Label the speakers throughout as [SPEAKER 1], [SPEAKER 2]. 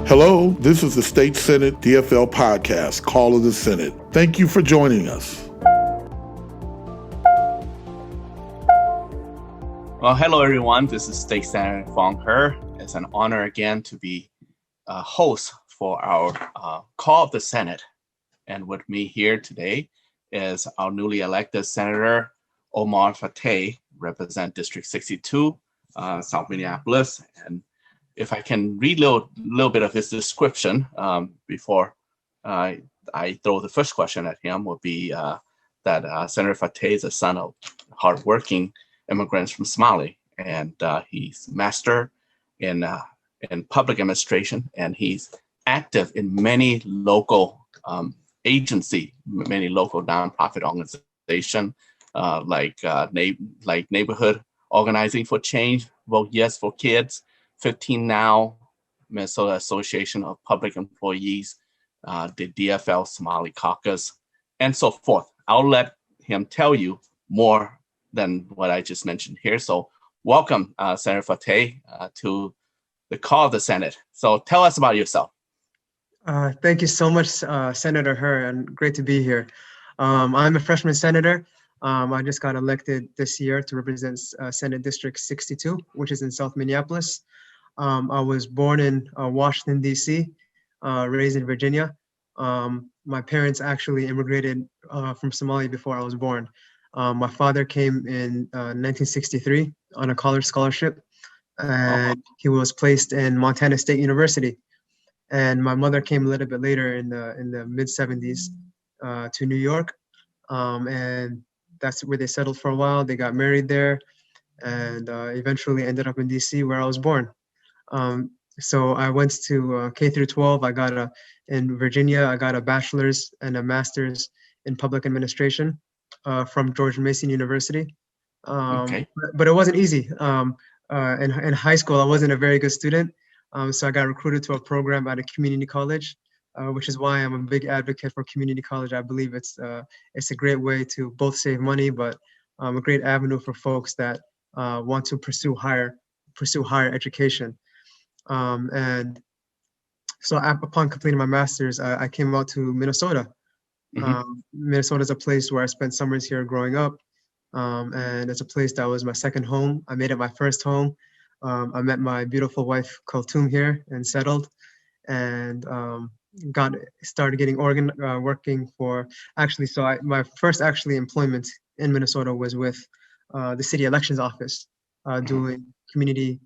[SPEAKER 1] Hello, this is the State Senate DFL podcast, Call of the Senate. Thank you for joining us.
[SPEAKER 2] Well, hello everyone. This is State Senator Fong He. It's an honor again to be a host for our Call of the Senate. And with me here today is our newly elected Senator Omar Fateh, represent District 62, South Minneapolis. And if I can read a little bit of his description before I throw the first question at him, would be that Senator Fateh is a son of hardworking immigrants from Somali, and he's master in public administration, and he's active in many local agency, many local nonprofit organizations like Neighborhood Organizing for Change, Vote Yes for Kids, 15 Now, Minnesota Association of Public Employees, the DFL Somali Caucus, and so forth. I'll let him tell you more than what I just mentioned here. So welcome, Senator Fateh, to the Call of the Senate. So tell us about yourself.
[SPEAKER 3] Thank you so much, Senator He, and great to be here. I'm a freshman senator. I just got elected this year to represent Senate District 62, which is in South Minneapolis. I was born in Washington, D.C., raised in Virginia. My parents actually immigrated from Somalia before I was born. My father came in 1963 on a college scholarship, and he was placed in Montana State University. And my mother came a little bit later in the mid-70s to New York, and that's where they settled for a while. They got married there, and eventually ended up in D.C., where I was born. So I went to K through 12. In Virginia, I got a bachelor's and a master's in public administration from George Mason University. But it wasn't easy. In high school, I wasn't a very good student. So I got recruited to a program at a community college, which is why I'm a big advocate for community college. I believe it's a great way to both save money, but a great avenue for folks that want to pursue higher education. And so upon completing my master's, I came out to Minnesota. Minnesota is a place where I spent summers here growing up, and it's a place that was my second home. I made it my first home. I met my beautiful wife Kulthum here and settled, and started getting working for my first employment in Minnesota was with the city elections office, doing community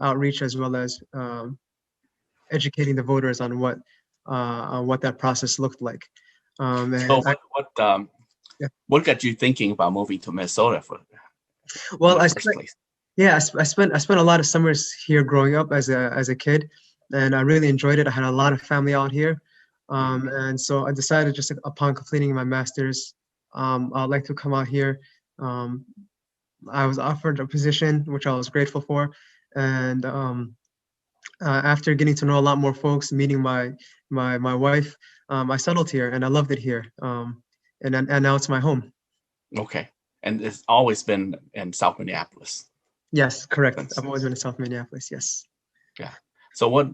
[SPEAKER 3] outreach as well as educating the voters on what that process looked like.
[SPEAKER 2] What got you thinking about moving to Minnesota
[SPEAKER 3] I spent a lot of summers here growing up as a kid, and I really enjoyed it. I had a lot of family out here, and so I decided just upon completing my master's, I'd like to come out here. I was offered a position which I was grateful for, and after getting to know a lot more folks, meeting my wife, I settled here and I loved it here, and now it's my home.
[SPEAKER 2] Okay, and it's always been in South Minneapolis.
[SPEAKER 3] Yes, correct. I've always been in South Minneapolis. Yes.
[SPEAKER 2] Yeah. So what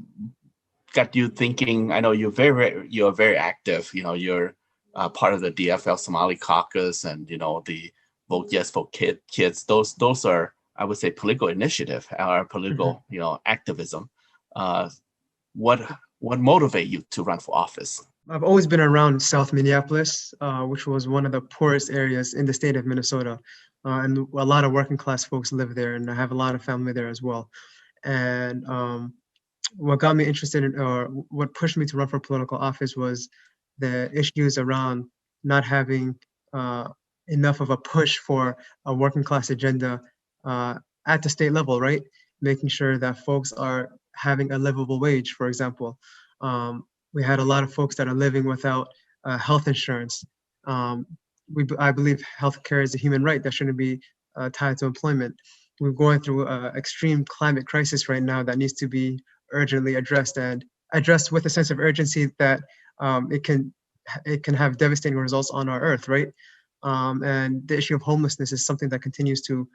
[SPEAKER 2] got you thinking? I know you're very active. You're part of the DFL Somali Caucus, and the Vote Yes for Kids. Those are, I would say, political initiative or political activism. What motivate you to run for office?
[SPEAKER 3] I've always been around South Minneapolis, which was one of the poorest areas in the state of Minnesota. And a lot of working class folks live there, and I have a lot of family there as well. And what got me interested in, or what pushed me to run for political office, was the issues around not having enough of a push for a working class agenda at the state level, right? Making sure that folks are having a livable wage, for example. We had a lot of folks that are living without health insurance. I believe healthcare is a human right that shouldn't be tied to employment. We're going through an extreme climate crisis right now that needs to be urgently addressed, and addressed with a sense of urgency that it can have devastating results on our earth, right? And the issue of homelessness is something that continues to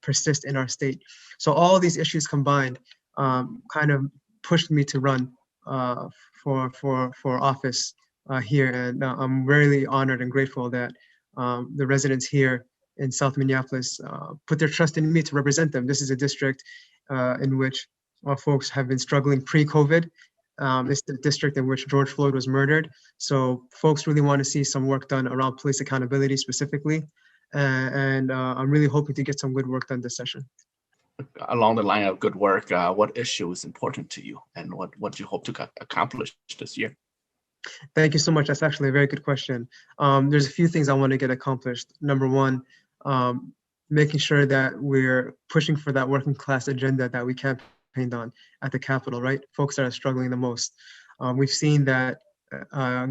[SPEAKER 3] persist in our state. So all these issues combined kind of pushed me to run for office here, and I'm really honored and grateful that the residents here in South Minneapolis put their trust in me to represent them. This is a district in which folks have been struggling pre-COVID. It's the district in which George Floyd was murdered. So folks really want to see some work done around police accountability specifically. And I'm really hoping to get some good work done this session.
[SPEAKER 2] Along the line of good work, what issue is important to you, and what do you hope to accomplish this year?
[SPEAKER 3] Thank you so much. That's actually a very good question. There's a few things I want to get accomplished. Number one, making sure that we're pushing for that working class agenda that we campaigned on at the Capitol, right? Folks that are struggling the most. We've seen that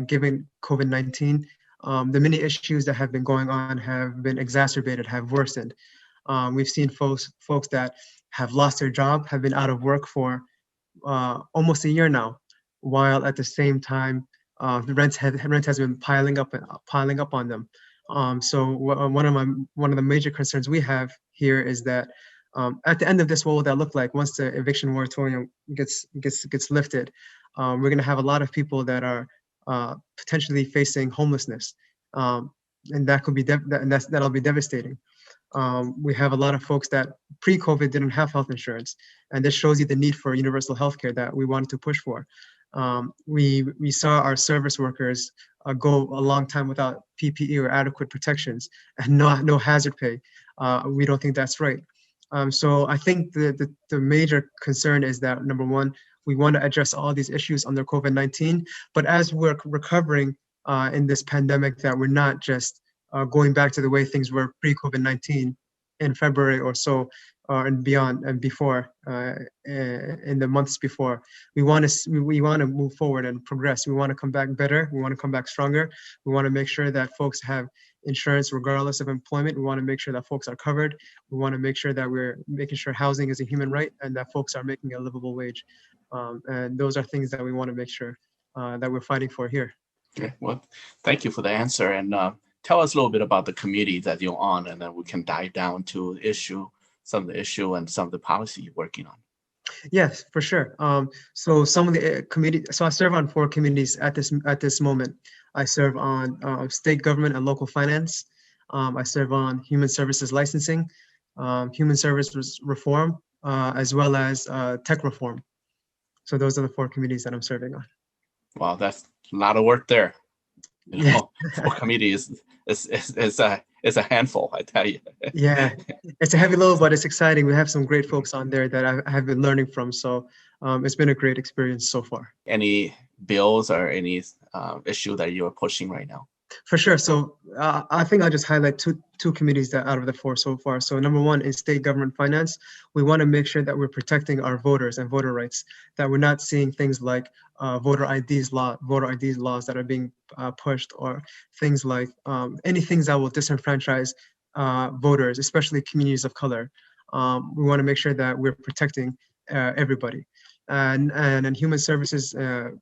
[SPEAKER 3] given COVID-19, the many issues that have been going on have been exacerbated, have worsened. We've seen folks that have lost their job, have been out of work for almost a year now, while at the same time, the rent has been piling up on them. So one of the major concerns we have here is that at the end of this, what will that look like once the eviction moratorium gets lifted? We're going to have a lot of people that are potentially facing homelessness, and that could be that'll be devastating. We have a lot of folks that pre-COVID didn't have health insurance, and this shows you the need for universal health care that we wanted to push for. We saw our service workers go a long time without PPE or adequate protections and no hazard pay. We don't think that's right. So I think the major concern is that, number one, we want to address all these issues under COVID-19, but as we're recovering in this pandemic, that we're not just going back to the way things were pre-COVID-19 in February or so, and beyond and before, in the months before. We want to move forward and progress. We want to come back better. We want to come back stronger. We want to make sure that folks have insurance regardless of employment. We want to make sure that folks are covered. We want to make sure that we're making sure housing is a human right and that folks are making a livable wage. And those are things that we want to make sure that we're fighting for here.
[SPEAKER 2] Okay, well, thank you for the answer. And tell us a little bit about the committee that you're on, and then we can dive down to some of the issue and some of the policy you're working on.
[SPEAKER 3] Yes, for sure. So some of the committee. So I serve on 4 committees at this moment. I serve on state government and local finance. I serve on human services licensing, human services reform, as well as tech reform. So those are the 4 committees that I'm serving on.
[SPEAKER 2] Wow, that's a lot of work there. You know,
[SPEAKER 3] Yeah.
[SPEAKER 2] 4 committees is a handful, I tell you.
[SPEAKER 3] Yeah, it's a heavy load, but it's exciting. We have some great folks on there that I have been learning from. So it's been a great experience so far.
[SPEAKER 2] Any bills or any issue that you are pushing right now?
[SPEAKER 3] For sure. So I think I'll just highlight two committees that out of the 4 so far. So number one is state government finance. We want to make sure that we're protecting our voters and voter rights, that we're not seeing things like voter IDs laws that are being pushed, or things like any things that will disenfranchise voters, especially communities of color. We want to make sure that we're protecting everybody. And in Human Services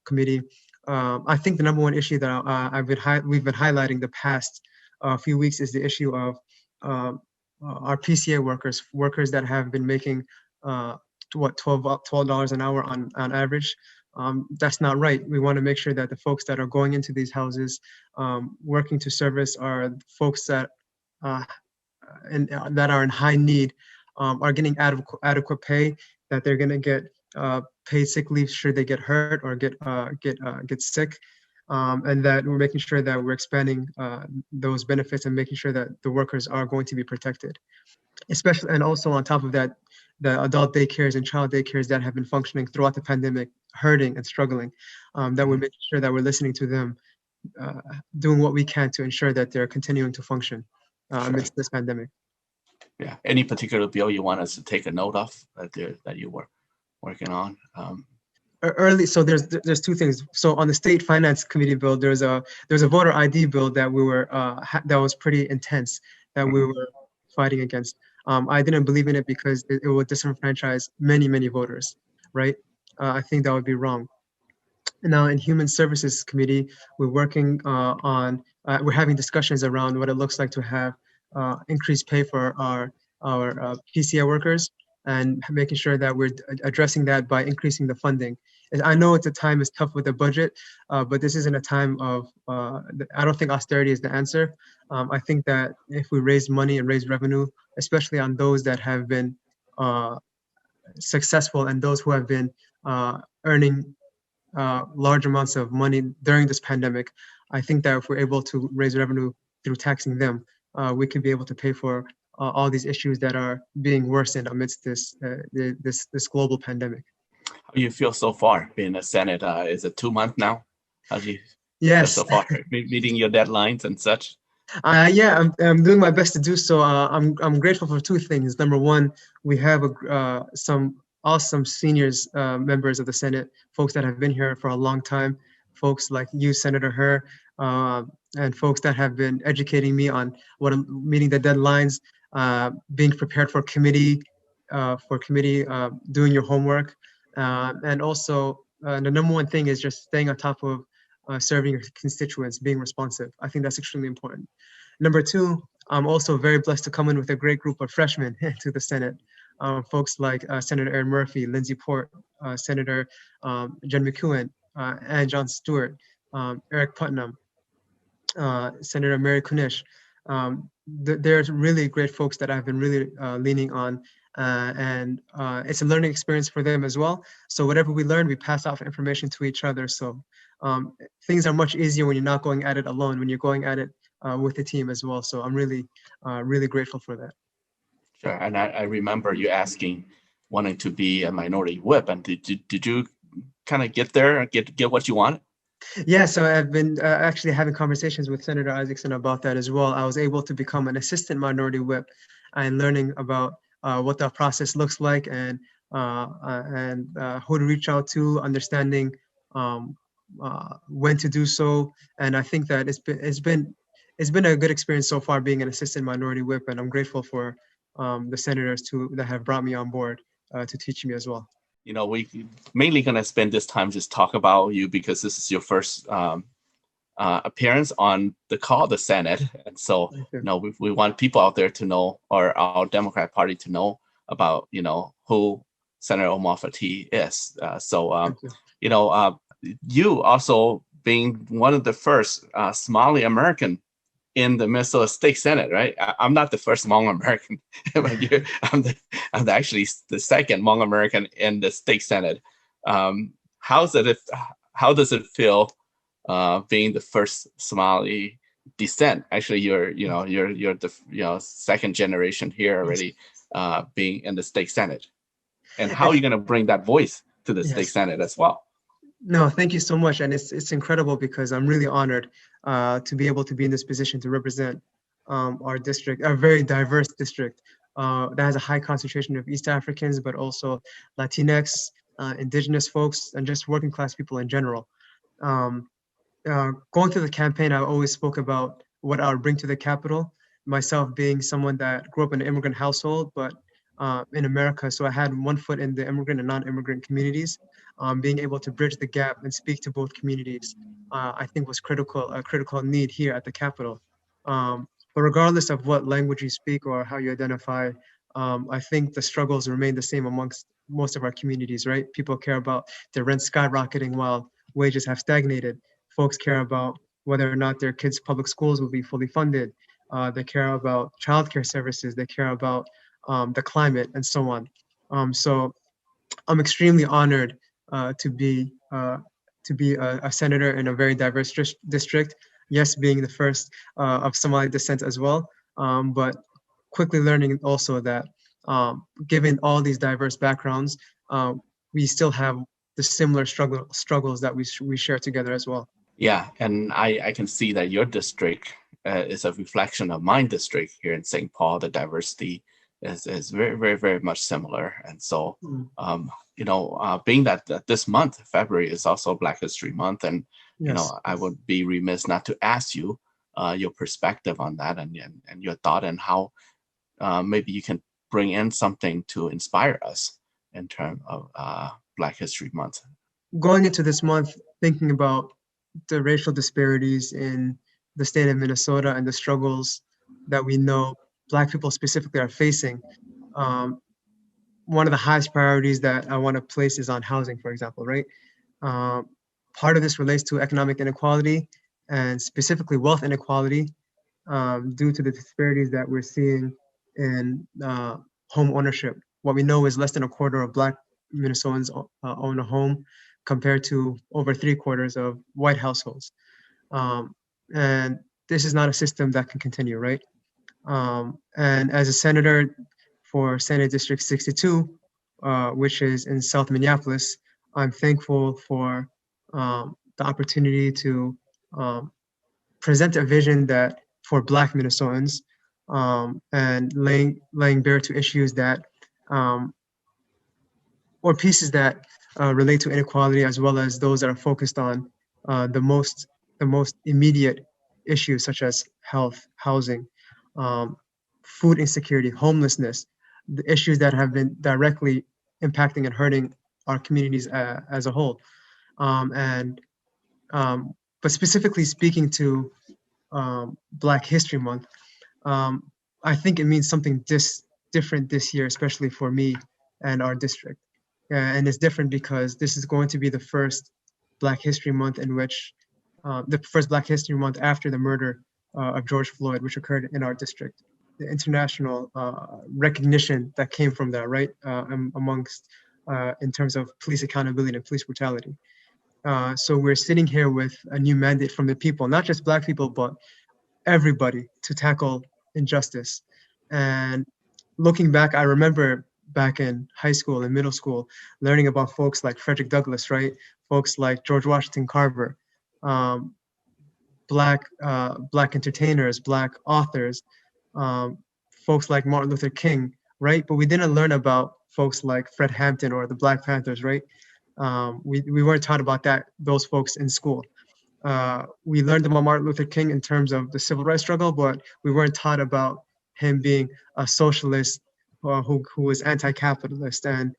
[SPEAKER 3] Committee, I think the number one issue that we've been highlighting the past few weeks is the issue of our PCA workers that have been making $12 an hour on average. That's not right. We want to make sure that the folks that are going into these houses, working to service, are folks that that are in high need, are getting adequate pay, that they're going to get paid sick leave should they get hurt or get sick, and that we're making sure that we're expanding those benefits and making sure that the workers are going to be protected. Especially, and also on top of that, the adult daycares and child daycares that have been functioning throughout the pandemic, hurting and struggling, that we're making sure that we're listening to them, doing what we can to ensure that they're continuing to function amidst this pandemic.
[SPEAKER 2] Yeah. Any particular bill you want us to take a note of that you were working on?
[SPEAKER 3] So there's 2 things. So on the state finance committee bill, there's a voter ID bill that we were that was pretty intense, that we were fighting against. I didn't believe in it because it would disenfranchise many voters, right? I think that would be wrong. Now in Human Services Committee, we're working we're having discussions around what it looks like to have increased pay for our PCA workers. and making sure that we're addressing that by increasing the funding. And I know the time is tough with the budget, but this isn't a time of, I don't think austerity is the answer. I think that if we raise money and raise revenue, especially on those that have been successful and those who have been earning large amounts of money during this pandemic, I think that if we're able to raise revenue through taxing them, we could be able to pay for all these issues that are being worsened amidst this global pandemic.
[SPEAKER 2] How do you feel so far being a Senate? Is it 2 months now? How do you feel
[SPEAKER 3] Yes.
[SPEAKER 2] so far? Meeting your deadlines and such?
[SPEAKER 3] Yeah, I'm doing my best to do so. I'm grateful for two things. Number one, we have some awesome seniors, members of the Senate, folks that have been here for a long time, folks like you, Senator Herr, and folks that have been educating me on meeting the deadlines, being prepared for committee, doing your homework, and also the number one thing is just staying on top of serving your constituents, being responsive. I think that's extremely important. Number two, I'm also very blessed to come in with a great group of freshmen to the Senate. Folks like Senator Aaron Murphy, Lindsey Port, Senator Jen McEwen, and John Stewart, Eric Putnam, Senator Mary Kunish. There's really great folks that I've been really leaning on, and it's a learning experience for them as well. So whatever we learn, we pass off information to each other. So things are much easier when you're not going at it alone, when you're going at it with the team as well. So I'm really, really grateful for that.
[SPEAKER 2] Sure, and I remember you wanting to be a minority whip, and did you kind of get there, get what you wanted?
[SPEAKER 3] Yeah, so I've been actually having conversations with Senator Isaacson about that as well. I was able to become an assistant minority whip and learning about what that process looks like and who to reach out to, understanding when to do so. And I think that it's been a good experience so far being an assistant minority whip, and I'm grateful for the senators that have brought me on board to teach me as well.
[SPEAKER 2] You know, we mainly going to spend this time just talk about you because this is your first appearance on the call of the Senate. And so, you know, we want people out there to know, or our Democrat Party to know about, you know, who Senator Omar Fateh is. You know, you also being one of the first Somali American in the Minnesota State Senate, right? I'm not the first Hmong American, but I'm actually the second Hmong American in the State Senate. How does it feel being the first Somali descent? Actually, you're the second generation here already, being in the State Senate. And how are you going to bring that voice to the State Senate as well?
[SPEAKER 3] No, thank you so much. And it's incredible because I'm really honored to be able to be in this position to represent our district, a very diverse district that has a high concentration of East Africans, but also Latinx, indigenous folks, and just working class people in general. Going through the campaign, I always spoke about what I would bring to the Capitol, myself being someone that grew up in an immigrant household, but in America. So I had one foot in the immigrant and non-immigrant communities. Being able to bridge the gap and speak to both communities, I think was a critical need here at the Capitol. But regardless of what language you speak or how you identify, I think the struggles remain the same amongst most of our communities, right? People care about their rent skyrocketing while wages have stagnated. Folks care about whether or not their kids' public schools will be fully funded. They care about childcare services. They care about the climate and so on. So I'm extremely honored to be a senator in a very diverse district. Yes, being the first of Somali descent as well, but quickly learning also that given all these diverse backgrounds, we still have the similar struggles that we share together as well.
[SPEAKER 2] Yeah, and I can see that your district is a reflection of my district here in St. Paul. The diversity is very, very, very much similar. And so, you know, being that this month, February, is also Black History Month, and you know, I would be remiss not to ask you your perspective on that and your thought and how maybe you can bring in something to inspire us in terms of Black History Month.
[SPEAKER 3] Going into this month, thinking about the racial disparities in the state of Minnesota and the struggles that we know Black people specifically are facing. one of the highest priorities that I want to place is on housing, for example, right? Part of this relates to economic inequality and specifically wealth inequality due to the disparities that we're seeing in home ownership. What we know is less than a quarter of Black Minnesotans own a home compared to over 3/4 of white households. And this is not a system that can continue, right? And as a senator for Senate District 62, which is in South Minneapolis, I'm thankful for the opportunity to present a vision that for Black Minnesotans and laying bare to issues that or pieces that relate to inequality, as well as those that are focused on the most immediate issues such as health, housing, food insecurity, homelessness, the issues that have been directly impacting and hurting our communities as a whole. But specifically speaking to Black History Month, I think it means something different this year, especially for me and our district. And it's different because this is going to be the first Black History Month in which, the first Black History Month after the murder of George Floyd, which occurred in our district. The international recognition that came from that, right, amongst, in terms of police accountability and police brutality. So we're sitting here with a new mandate from the people, not just Black people, but everybody, to tackle injustice. And looking back, I remember back in high school and middle school, learning about folks like Frederick Douglass, right? Folks like George Washington Carver, Black entertainers, Black authors, folks like Martin Luther King, right? But we didn't learn about folks like Fred Hampton or the Black Panthers, right? We weren't taught about those folks in school. We learned about Martin Luther King in terms of the civil rights struggle, but we weren't taught about him being a socialist who was anti-capitalist and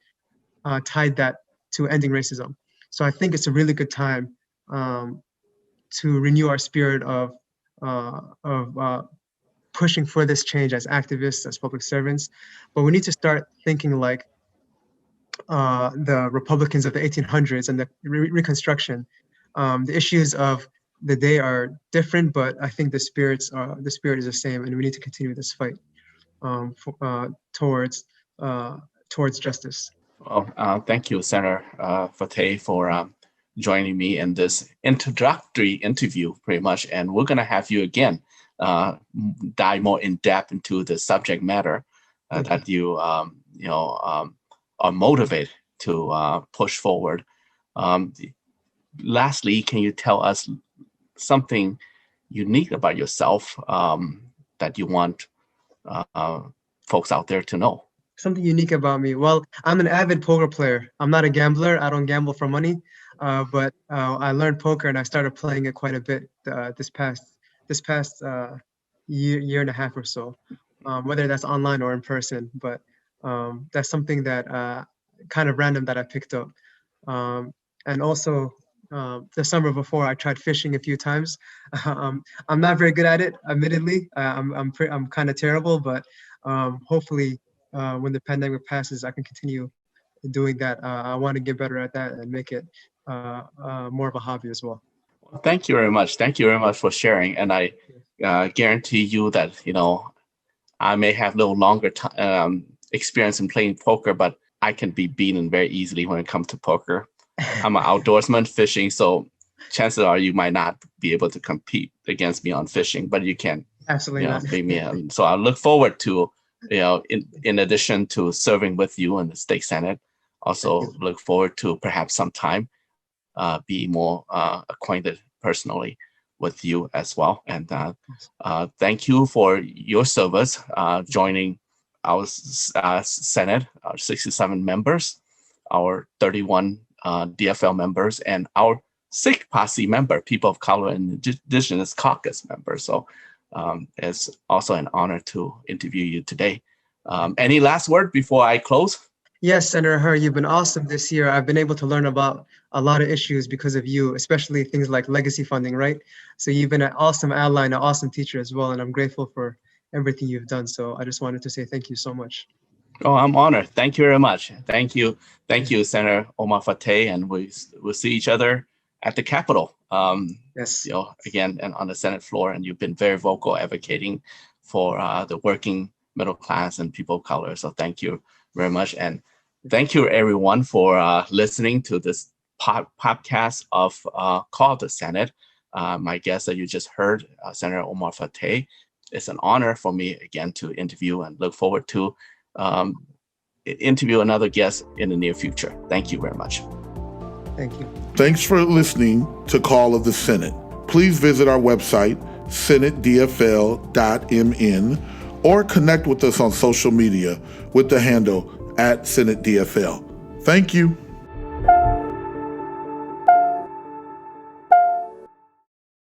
[SPEAKER 3] tied that to ending racism. So I think it's a really good time to renew our spirit of pushing for this change as activists, as public servants. But we need to start thinking like the Republicans of the 1800s and the Reconstruction. The issues of the day are different, but I think the spirit is the same, and we need to continue this fight towards justice.
[SPEAKER 2] Well, thank you, Senator Fateh, for joining me in this introductory interview, pretty much. And we're going to have you again dive more in depth into the subject matter that you are motivated to push forward. Lastly, can you tell us something unique about yourself that you want folks out there to know?
[SPEAKER 3] Something unique about me. Well, I'm an avid poker player. I'm not a gambler. I don't gamble for money, but I learned poker and I started playing it quite a bit this past year and a half or so, whether that's online or in person. But that's something that kind of random that I picked up. And also, the summer before, I tried fishing a few times. I'm not very good at it, admittedly. I'm kind of terrible, but hopefully, when the pandemic passes, I can continue doing that. I want to get better at that and make it more of a hobby as well.
[SPEAKER 2] Thank you very much. Thank you very much for sharing. And I guarantee you that I may have a little longer experience in playing poker, but I can be beaten very easily when it comes to poker. I'm an outdoorsman fishing, so chances are you might not be able to compete against me on fishing, but you can
[SPEAKER 3] absolutely not
[SPEAKER 2] beat me in. So I look forward to in addition to serving with you in the state senate, also look forward to perhaps sometime be more acquainted personally with you as well. And thank you for your service joining our Senate, our 67 members, our 31 DFL members, and our 6th Posse member, People of Color and Indigenous Caucus member. So it's also an honor to interview you today. Any last word before I close?
[SPEAKER 3] Yes, Senator Hur, you've been awesome this year. I've been able to learn about a lot of issues because of you, especially things like legacy funding, right? So you've been an awesome ally and an awesome teacher as well, and I'm grateful for everything you've done. So I just wanted to say thank you so much.
[SPEAKER 2] Oh, I'm honored. Thank you very much. Thank you, Senator Omar Fateh, and we'll see each other at the Capitol.
[SPEAKER 3] Yes.
[SPEAKER 2] Again, and on the Senate floor, and you've been very vocal advocating for the working middle class and people of color. So thank you very much, and thank you everyone for listening to this podcast of Call the Senate. My guest that you just heard, Senator Omar Fateh. It's an honor for me again to interview, and look forward to interview another guest in the near future. Thank you very much.
[SPEAKER 3] Thank you.
[SPEAKER 1] Thanks for listening to Call of the Senate. Please visit our website, senatedfl.mn, or connect with us on social media with the handle @SenateDFL. Thank you.